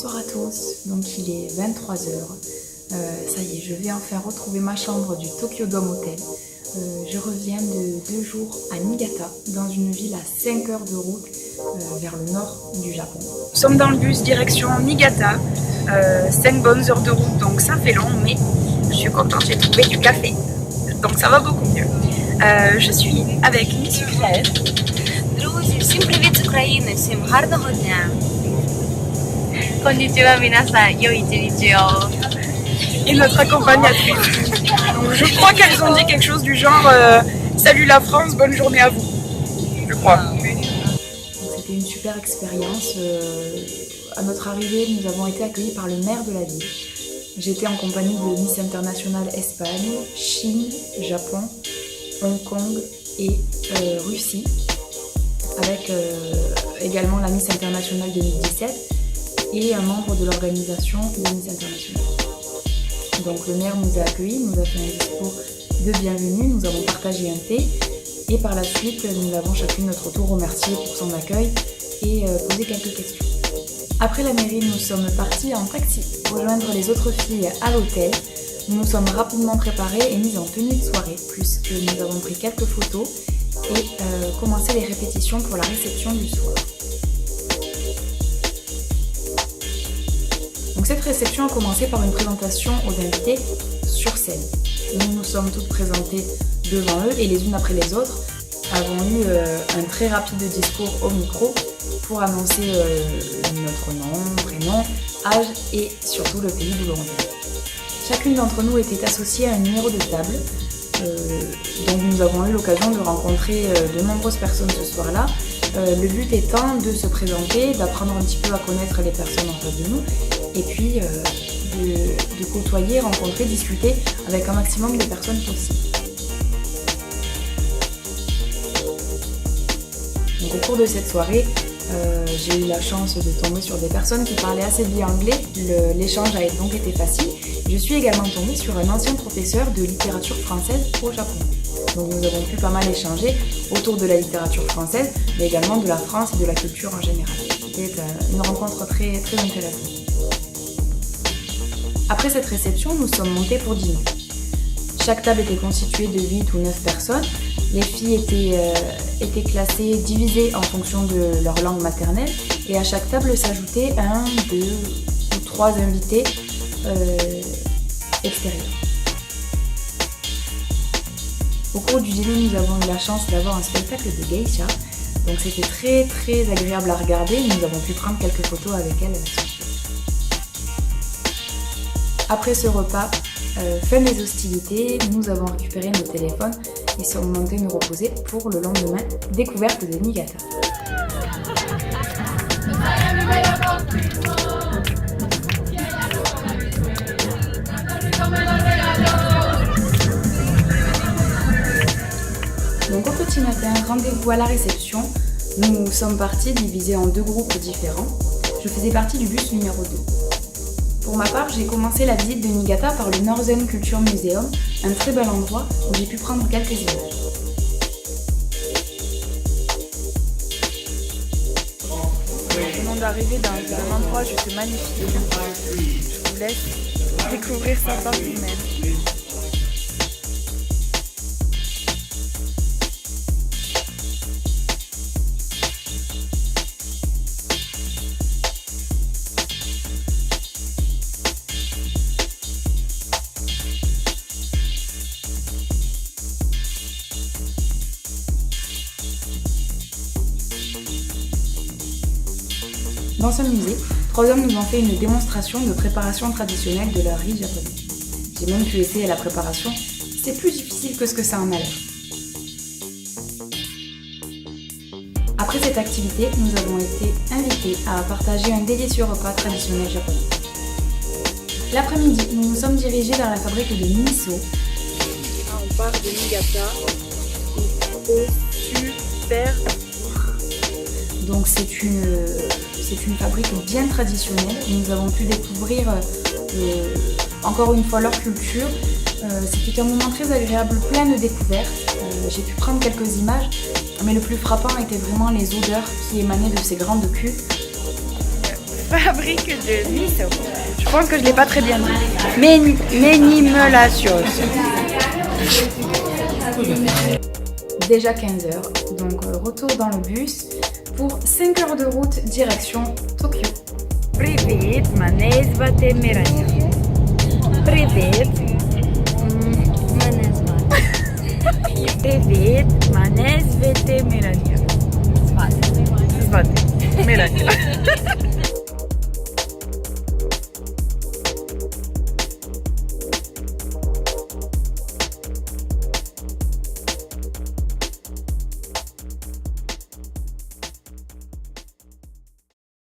Bonsoir à tous, donc il est 23h, ça y est, je vais enfin retrouver ma chambre du Tokyo Dome Hotel. Je reviens de 2 jours à Niigata, dans une ville à 5 heures de route vers le nord du Japon. Nous sommes dans le bus direction Niigata, 5 bonnes heures de route, donc ça fait long, mais je suis contente, j'ai trouvé du café, donc ça va beaucoup mieux. Je suis avec Miss Ukraine. Друзі, всім привіт з України, всім гарного дня. Konnichiwa minasan, yo ichinichio. Et notre accompagnatrice. Donc, je crois qu'elles ont dit quelque chose du genre salut la France, bonne journée à vous. Je crois. C'était une super expérience. À notre arrivée, nous avons été accueillis par le maire de la ville. J'étais en compagnie de Miss International Espagne, Chine, Japon, Hong Kong et Russie, avec également la Miss International 2017 et un membre de l'organisation de Miss International. Donc le maire nous a accueillis, nous a fait un discours de bienvenue, nous avons partagé un thé et par la suite nous l'avons chacune notre tour remercié pour son accueil et posé quelques questions. Après la mairie, nous sommes partis en taxi rejoindre les autres filles à l'hôtel. Nous nous sommes rapidement préparés et mis en tenue de soirée puisque nous avons pris quelques photos et commencé les répétitions pour la réception du soir. Donc cette réception a commencé par une présentation aux invités sur scène. Nous nous sommes toutes présentées devant eux et les unes après les autres avons eu un très rapide discours au micro pour annoncer notre nom, prénom, âge et surtout le pays d'où l'on vient. Chacune d'entre nous était associée à un numéro de table, donc nous avons eu l'occasion de rencontrer de nombreuses personnes ce soir-là. Le but étant de se présenter, d'apprendre un petit peu à connaître les personnes en face de nous et puis de côtoyer, rencontrer, discuter avec un maximum de personnes possibles. Donc, au cours de cette soirée, j'ai eu la chance de tomber sur des personnes qui parlaient assez bien anglais. L'échange a donc été facile. Je suis également tombée sur un ancien professeur de littérature française au Japon. Donc nous avons pu pas mal échanger autour de la littérature française, mais également de la France et de la culture en général. C'était une rencontre très, très intéressante. Après cette réception, nous sommes montés pour dîner. Chaque table était constituée de 8 ou 9 personnes. Les filles étaient classées, divisées en fonction de leur langue maternelle, et à chaque table s'ajoutaient 1, 2 ou 3 invités extérieurs. Au cours du dîner, nous avons eu la chance d'avoir un spectacle de geisha, donc c'était très très agréable à regarder. Nous avons pu prendre quelques photos avec elles. Après ce repas, fin des hostilités, nous avons récupéré nos téléphones et sommes montés nous reposer pour le lendemain, découverte de Niigata. Donc au petit matin, rendez-vous à la réception. Nous sommes partis divisés en 2 groupes différents. Je faisais partie du bus numéro 2. Pour ma part, j'ai commencé la visite de Niigata par le Northern Culture Museum, un très bel endroit où j'ai pu prendre quelques images. Nous venons d'arriver dans un endroit juste magnifique. Je vous laisse découvrir ça par vous-même. Dans ce musée, 3 hommes nous ont fait une démonstration de préparation traditionnelle de leur riz japonais. J'ai même pu essayer la préparation, c'est plus difficile que ce que ça en a l'air. Après cette activité, nous avons été invités à partager un délicieux repas traditionnel japonais. L'après-midi, nous nous sommes dirigés vers la fabrique de miso. On part de Niigata, c'est super. Donc c'est une fabrique bien traditionnelle. Nous avons pu découvrir encore une fois leur culture. C'était un moment très agréable, plein de découvertes. J'ai pu prendre quelques images, mais le plus frappant était vraiment les odeurs qui émanaient de ces grandes cuves. fabrique de miso. Je pense que je l'ai pas très bien dit. Menimelacios. Déjà 15h, donc retour dans le bus pour 5 heures de route direction Tokyo. Привет, мене звати Мираня. Привет. Мене звати. Привет, мене звати Мираня. Звати. Мираня.